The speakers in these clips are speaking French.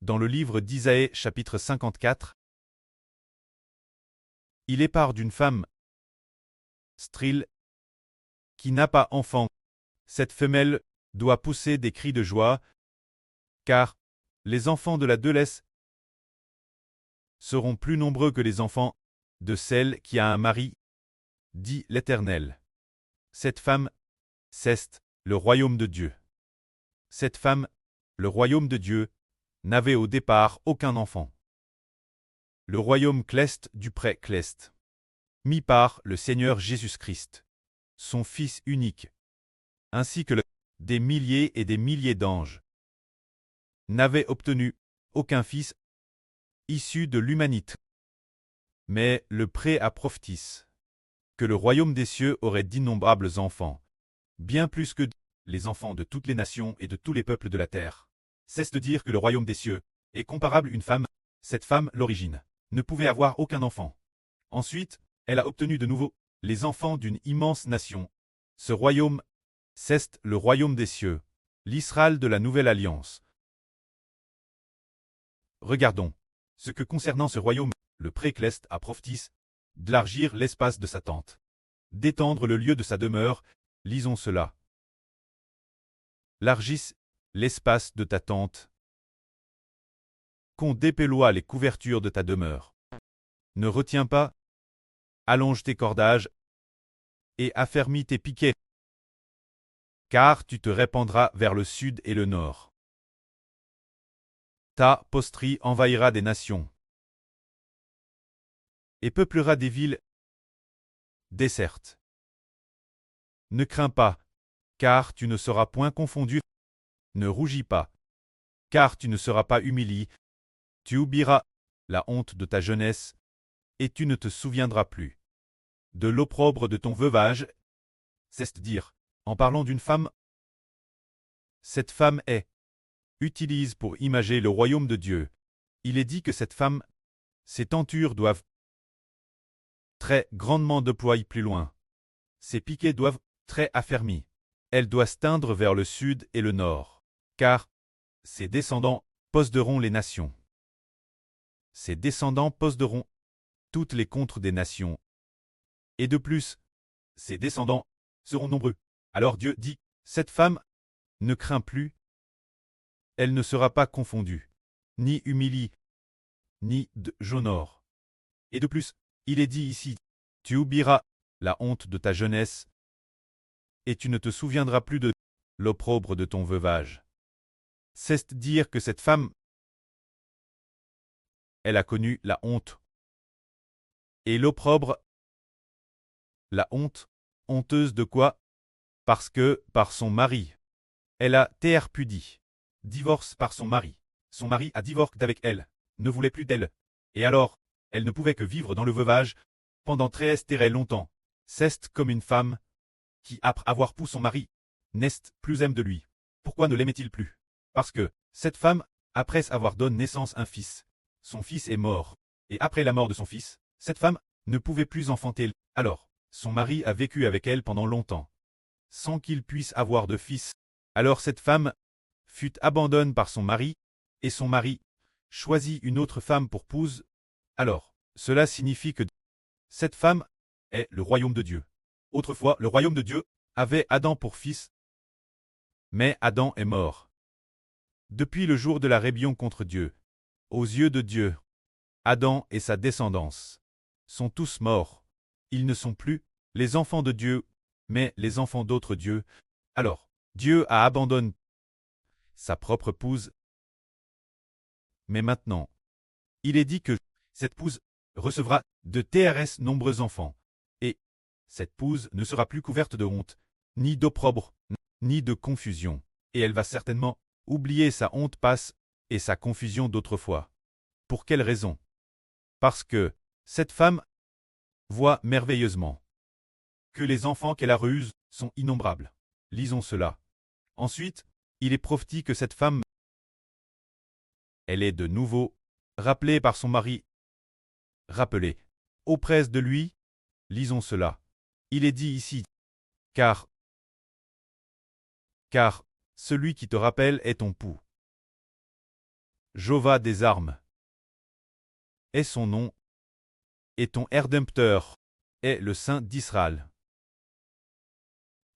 Dans le livre d'Isaïe, chapitre 54, il est part d'une femme stérile qui n'a pas enfant. Cette femelle doit pousser des cris de joie, car les enfants de la déesse seront plus nombreux que les enfants de celle qui a un mari, dit l'Éternel. Cette femme, c'est le royaume de Dieu. Cette femme, le royaume de Dieu, n'avait au départ aucun enfant. Le royaume cleste du pré-cleste, mis par le Seigneur Jésus-Christ, son Fils unique, ainsi que des milliers et des milliers d'anges, n'avait obtenu aucun fils issu de l'humanité. Mais le pré a prophétisé que le royaume des cieux aurait d'innombrables enfants, bien plus que les enfants de toutes les nations et de tous les peuples de la terre. Cesse de dire que le royaume des cieux est comparable à une femme. Cette femme, l'origine, ne pouvait avoir aucun enfant. Ensuite, elle a obtenu de nouveau les enfants d'une immense nation. Ce royaume, c'est le royaume des cieux, l'Israël de la nouvelle alliance. Regardons ce que concernant ce royaume, le pré-cleste a prophétisé d'élargir l'espace de sa tente, d'étendre le lieu de sa demeure. Lisons cela. Largisse l'espace de ta tente, qu'on déploie les couvertures de ta demeure. Ne retiens pas, allonge tes cordages et affermis tes piquets, car tu te répandras vers le sud et le nord. Ta posterie envahira des nations et peuplera des villes désertes. Ne crains pas, car tu ne seras point confondu. Ne rougis pas, car tu ne seras pas humilié. Tu oublieras la honte de ta jeunesse, et tu ne te souviendras plus de l'opprobre de ton veuvage. C'est-à-dire, en parlant d'une femme, cette femme utilise pour imager le royaume de Dieu. Il est dit que cette femme, ses tentures doivent très grandement déployer plus loin. Ses piquets doivent très affermis. Elle doit se teindre vers le sud et le nord, car ses descendants posséderont les nations. Ses descendants posséderont toutes les contres des nations. Et de plus, ses descendants seront nombreux. Alors Dieu dit, cette femme ne craint plus, elle ne sera pas confondue, ni humiliée, ni j'honore. Et de plus, il est dit ici, tu oublieras la honte de ta jeunesse, et tu ne te souviendras plus de l'opprobre de ton veuvage. C'est dire que cette femme, elle a connu la honte et l'opprobre. La honte, honteuse de quoi? Parce que, par son mari, elle a été répudie. Divorce par son mari. Son mari a divorcé d'avec elle, ne voulait plus d'elle. Et alors, elle ne pouvait que vivre dans le veuvage pendant très longtemps. C'est comme une femme qui, après avoir poussé son mari, n'est plus aime de lui. Pourquoi ne l'aimait-il plus? Parce que, cette femme, après avoir donné naissance à un fils, son fils est mort. Et après la mort de son fils, cette femme ne pouvait plus enfanter. Alors, son mari a vécu avec elle pendant longtemps, sans qu'il puisse avoir de fils. Alors cette femme fut abandonnée par son mari, et son mari choisit une autre femme pour épouse. Alors, cela signifie que cette femme est le royaume de Dieu. Autrefois, le royaume de Dieu avait Adam pour fils, mais Adam est mort. Depuis le jour de la rébellion contre Dieu, aux yeux de Dieu, Adam et sa descendance sont tous morts. Ils ne sont plus les enfants de Dieu, mais les enfants d'autres dieux. Alors, Dieu a abandonné sa propre épouse. Mais maintenant, il est dit que cette épouse recevra de TRS nombreux enfants. Et cette épouse ne sera plus couverte de honte, ni d'opprobre, ni de confusion. Et elle va certainement oublier sa honte passe et sa confusion d'autrefois. Pour quelle raison? Parce que cette femme voit merveilleusement que les enfants qu'elle a ruse sont innombrables. Lisons cela. Ensuite, il est prophétisé que cette femme, elle est de nouveau rappelée par son mari. Rappelée auprès de lui, lisons cela. Il est dit ici, car celui qui te rappelle est ton époux. Jova des armes est son nom, et ton Erdempteur est le Saint d'Israël.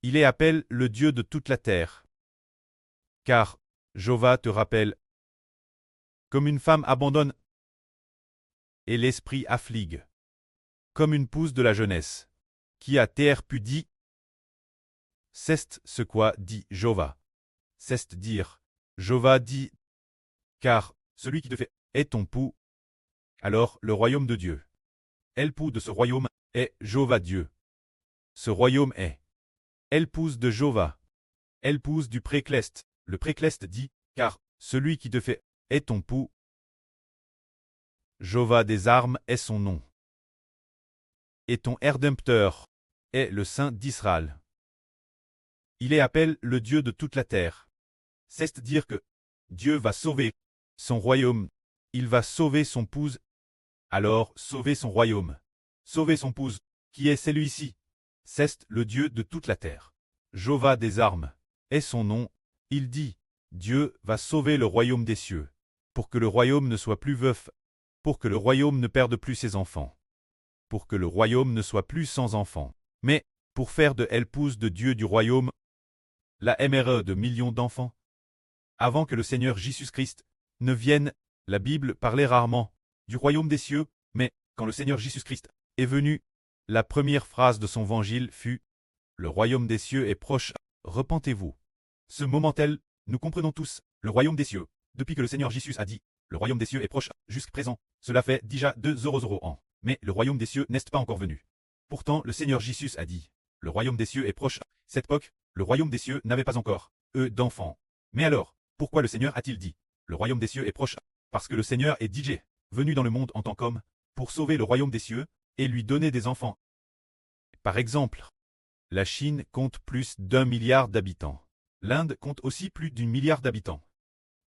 Il est appelé le Dieu de toute la terre. Car Jova te rappelle, comme une femme abandonne et l'esprit affligue, comme une pousse de la jeunesse, qui a terre pudie. C'est ce quoi dit Jova. C'est dire, Jova dit, car celui qui te fait est ton pou. Alors le royaume de Dieu. L'époux de ce royaume est Jova Dieu. Ce royaume est l'épouse de Jova, l'épouse du précleste. Le précleste dit, car celui qui te fait est ton pou. Jova des armes est son nom. Et ton Erdempteur est le Saint d'Israël. Il est appelé le Dieu de toute la terre. C'est dire que Dieu va sauver son royaume. Il va sauver son épouse. Alors sauver son royaume. Sauver son épouse. Qui est celui-ci? C'est le Dieu de toute la terre. Jova des armes est son nom. Il dit, Dieu va sauver le royaume des cieux, pour que le royaume ne soit plus veuf, pour que le royaume ne perde plus ses enfants, pour que le royaume ne soit plus sans enfants, mais pour faire de l'épouse de Dieu du royaume la MRE de millions d'enfants. Avant que le Seigneur Jésus-Christ ne vienne, la Bible parlait rarement du royaume des cieux, mais quand le Seigneur Jésus-Christ est venu, la première phrase de son évangile fut « Le royaume des cieux est proche, repentez-vous ». Ce moment tel, nous comprenons tous, le royaume des cieux, depuis que le Seigneur Jésus a dit « Le royaume des cieux est proche, jusqu'à présent », cela fait déjà 200 ans, mais le royaume des cieux n'est pas encore venu. Pourtant, le Seigneur Jésus a dit « Le royaume des cieux est proche ». Cette époque, le royaume des cieux n'avait pas encore, d'enfants. Mais alors, pourquoi le Seigneur a-t-il dit « Le royaume des cieux est proche » Parce que le Seigneur est DJ, venu dans le monde en tant qu'homme, pour sauver le royaume des cieux, et lui donner des enfants. Par exemple, la Chine compte plus d'1 milliard d'habitants. L'Inde compte aussi plus d'1 milliard d'habitants.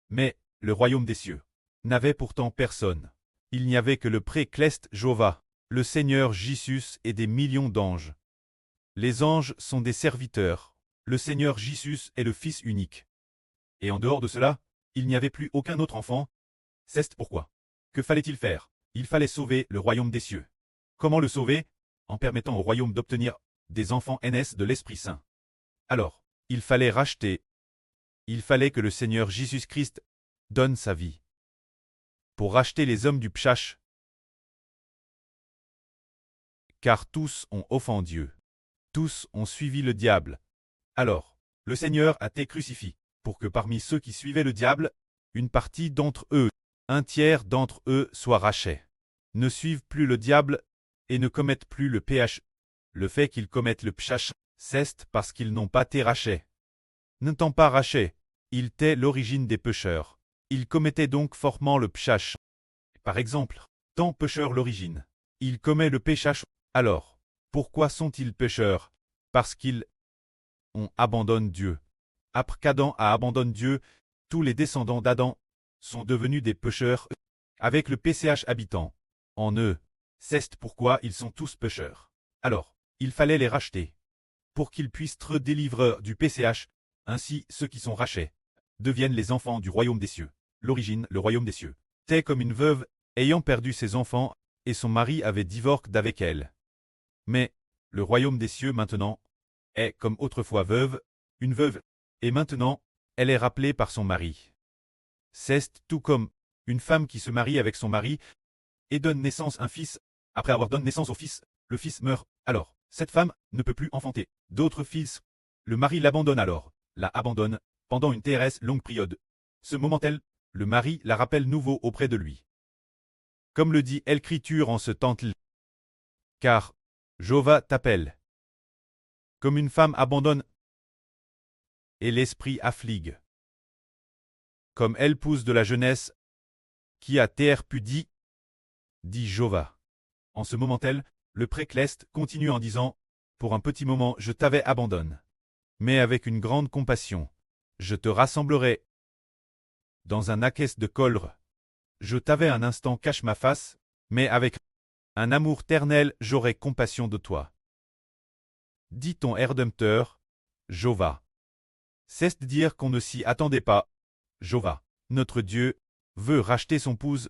Mais, le royaume des cieux n'avait pourtant personne. Il n'y avait que le précleste Jova, le Seigneur Jésus et des millions d'anges. Les anges sont des serviteurs. Le Seigneur Jésus est le Fils unique. Et en dehors de cela, il n'y avait plus aucun autre enfant. C'est pourquoi. Que fallait-il faire? Il fallait sauver le royaume des cieux. Comment le sauver? En permettant au royaume d'obtenir des enfants NS de l'Esprit Saint. Alors, il fallait racheter. Il fallait que le Seigneur Jésus-Christ donne sa vie pour racheter les hommes du Pshach. Car tous ont offensé Dieu. Tous ont suivi le diable. Alors, le Seigneur a été crucifié, pour que parmi ceux qui suivaient le diable, une partie d'entre eux, un tiers d'entre eux soient rachetés, ne suivent plus le diable et ne commettent plus le péché. Le fait qu'ils commettent le pshach, c'est parce qu'ils n'ont pas été rachetés. N'étant pas rachetés, ils étaient l'origine des pécheurs. Ils commettaient donc fortement le pshach. Par exemple, tant pécheurs l'origine, ils commettent le péchach. Alors, pourquoi sont-ils pécheurs? Parce qu'ils ont abandonné Dieu. Après qu'Adam a abandonné Dieu, tous les descendants d'Adam sont devenus des pécheurs, avec le PCH habitant en eux. C'est pourquoi ils sont tous pécheurs. Alors, il fallait les racheter, pour qu'ils puissent être délivreurs du PCH, ainsi ceux qui sont rachetés deviennent les enfants du royaume des cieux. L'origine, le royaume des cieux. C'est comme une veuve ayant perdu ses enfants, et son mari avait divorcé d'avec elle. Mais, le royaume des cieux maintenant, est comme autrefois veuve, une veuve, et maintenant, elle est rappelée par son mari. C'est tout comme une femme qui se marie avec son mari et donne naissance à un fils. Après avoir donné naissance au fils, le fils meurt. Alors, cette femme ne peut plus enfanter d'autres fils. Le mari l'abandonne alors, la abandonne, pendant une très longue période. Ce moment tel, le mari la rappelle nouveau auprès de lui. Comme le dit l'Écriture en ce temps-là. Car, Jova t'appelle. Comme une femme abandonne et l'esprit affligue. Comme elle pousse de la jeunesse, qui a terre pudie, dit Jova. En ce moment tel, le précleste continue en disant, pour un petit moment je t'avais abandonné. Mais avec une grande compassion, je te rassemblerai. Dans un acès de colre, je t'avais un instant cache ma face, mais avec un amour ternel j'aurai compassion de toi. Dit ton Erdempteur, Jova. C'est dire qu'on ne s'y attendait pas. Jova, notre Dieu, veut racheter son épouse,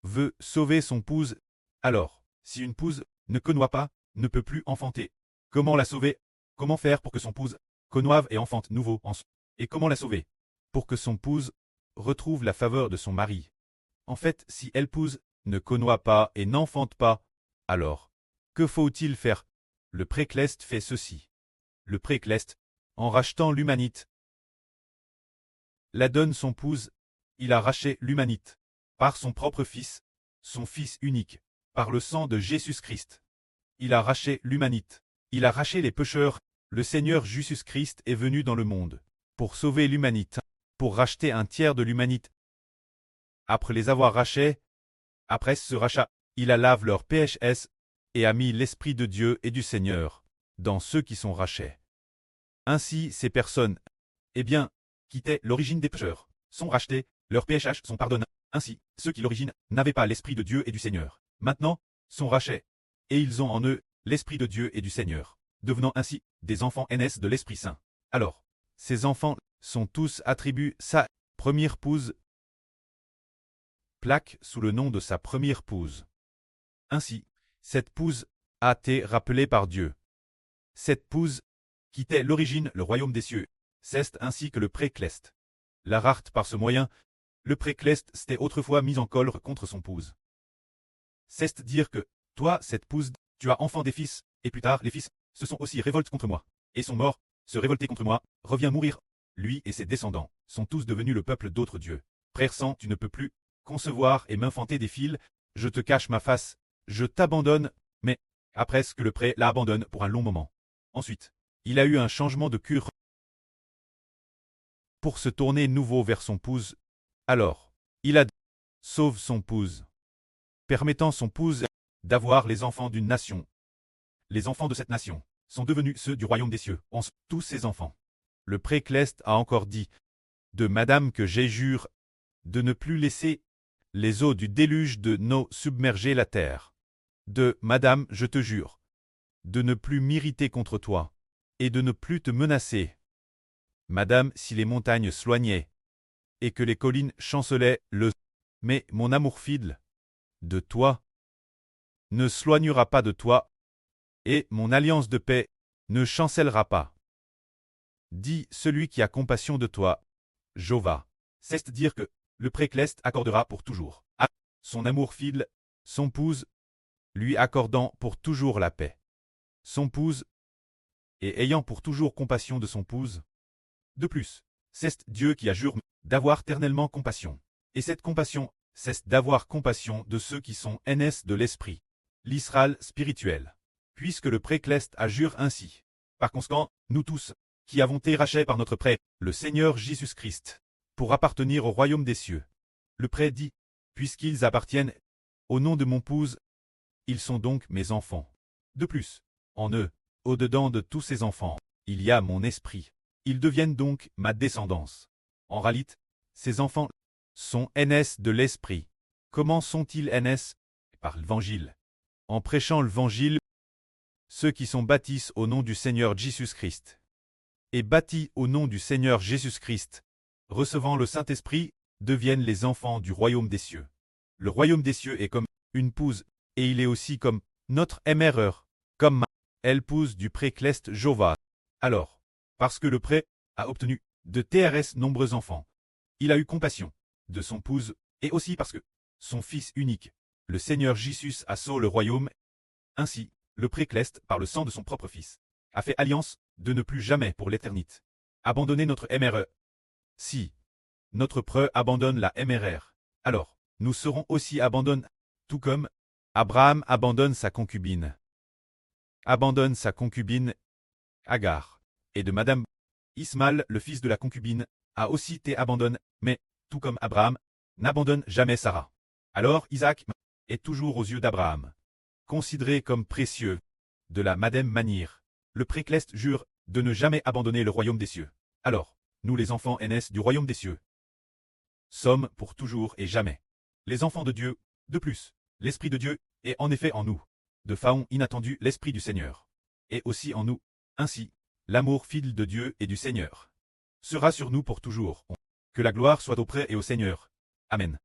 veut sauver son épouse. Alors, si une épouse ne connoit pas, ne peut plus enfanter, comment la sauver? Comment faire pour que son épouse connoive et enfante nouveau en son? Et comment la sauver? Pour que son épouse retrouve la faveur de son mari. En fait, si l'épouse ne connoit pas et n'enfante pas, alors, que faut-il faire? Le Précleste fait ceci. Le Précleste, en rachetant l'humanite, la donne son épouse, il a racheté l'humanite, par son propre Fils, son Fils unique, par le sang de Jésus-Christ. Il a racheté l'humanite. Il a racheté les pécheurs. Le Seigneur Jésus-Christ est venu dans le monde pour sauver l'humanité, pour racheter un tiers de l'humanité. Après les avoir rachetés, après ce rachat, il a lavé leurs péchés et a mis l'Esprit de Dieu et du Seigneur dans ceux qui sont rachetés. Ainsi, ces personnes, qui étaient l'origine des pécheurs, sont rachetées, leurs péchés sont pardonnés. Ainsi, ceux qui l'origine n'avaient pas l'Esprit de Dieu et du Seigneur, maintenant, sont rachetés, et ils ont en eux l'Esprit de Dieu et du Seigneur, devenant ainsi des enfants aînés de l'Esprit Saint. Alors, ces enfants sont tous attribués sa première épouse, plaque sous le nom de sa première épouse. Ainsi, cette épouse a été rappelée par Dieu. Cette épouse quittait l'origine le royaume des cieux, c'est ainsi que le Précleste. La rarte par ce moyen, le Précleste s'était autrefois mis en colère contre son épouse. C'est dire que, toi, cette épouse, tu as enfant des fils, et plus tard les fils, se sont aussi révoltés contre moi, et sont morts, se révolter contre moi, revient mourir. Lui et ses descendants sont tous devenus le peuple d'autres dieux. Frère sang, tu ne peux plus concevoir et m'infanter des fils, je te cache ma face, je t'abandonne, mais, après ce que le pré l'abandonne pour un long moment. Ensuite, il a eu un changement de cure pour se tourner nouveau vers son épouse. Alors, il a sauve son épouse, permettant son épouse d'avoir les enfants d'une nation. Les enfants de cette nation sont devenus ceux du royaume des cieux, tous ses enfants. Le Précleste a encore dit, de Madame que j'ai jure, de ne plus laisser les eaux du déluge de Noé submerger la terre. De Madame, je te jure, de ne plus m'irriter contre toi, et de ne plus te menacer. Madame, si les montagnes s'éloignaient, et que les collines chancelaient, mais mon amour fidèle de toi ne s'éloignera pas de toi, et mon alliance de paix ne chancellera pas. Dis celui qui a compassion de toi, Jova. C'est dire que le Précleste accordera pour toujours à son amour fidèle, son épouse, lui accordant pour toujours la paix. Son épouse, et ayant pour toujours compassion de son épouse. De plus, c'est Dieu qui a juré d'avoir éternellement compassion. Et cette compassion, c'est d'avoir compassion de ceux qui sont aînés de l'esprit, l'Israël spirituel. Puisque le Précleste a juré ainsi. Par conséquent, nous tous, qui avons été rachetés par notre prêtre, le Seigneur Jésus-Christ, pour appartenir au royaume des cieux. Le prêtre dit, puisqu'ils appartiennent au nom de mon épouse, ils sont donc mes enfants. De plus, en eux, au-dedans de tous ces enfants, il y a mon esprit. Ils deviennent donc ma descendance. En réalité, ces enfants sont aînés de l'esprit. Comment sont-ils aînés? Par l'évangile. En prêchant l'évangile, ceux qui sont baptisés au nom du Seigneur Jésus-Christ et bâtis au nom du Seigneur Jésus-Christ, recevant le Saint-Esprit, deviennent les enfants du royaume des cieux. Le royaume des cieux est comme une épouse, et il est aussi comme notre éméreur, comme l'épouse du Précleste Jova. Alors, parce que le prêtre a obtenu de TRS nombreux enfants, il a eu compassion de son épouse, et aussi parce que son Fils unique, le Seigneur Jésus, a sauvé le royaume. Ainsi, le Précleste, par le sang de son propre Fils, a fait alliance de ne plus jamais pour l'éternité abandonner notre MRE. Si notre preux abandonne la MRR, alors nous serons aussi abandonnés, tout comme Abraham abandonne sa concubine. Abandonne sa concubine, Agar, et de Madame Ismaël, le fils de la concubine, a aussi été abandonné, mais, tout comme Abraham, n'abandonne jamais Sarah. Alors Isaac est toujours aux yeux d'Abraham considéré comme précieux. De la même manière, le Précleste jure de ne jamais abandonner le royaume des cieux. Alors, nous les enfants aînés du royaume des cieux sommes pour toujours et jamais les enfants de Dieu. De plus, l'Esprit de Dieu est en effet en nous. De façon inattendue, l'Esprit du Seigneur est aussi en nous. Ainsi, l'amour fidèle de Dieu et du Seigneur sera sur nous pour toujours. Que la gloire soit au prêtre et au Seigneur, Amen.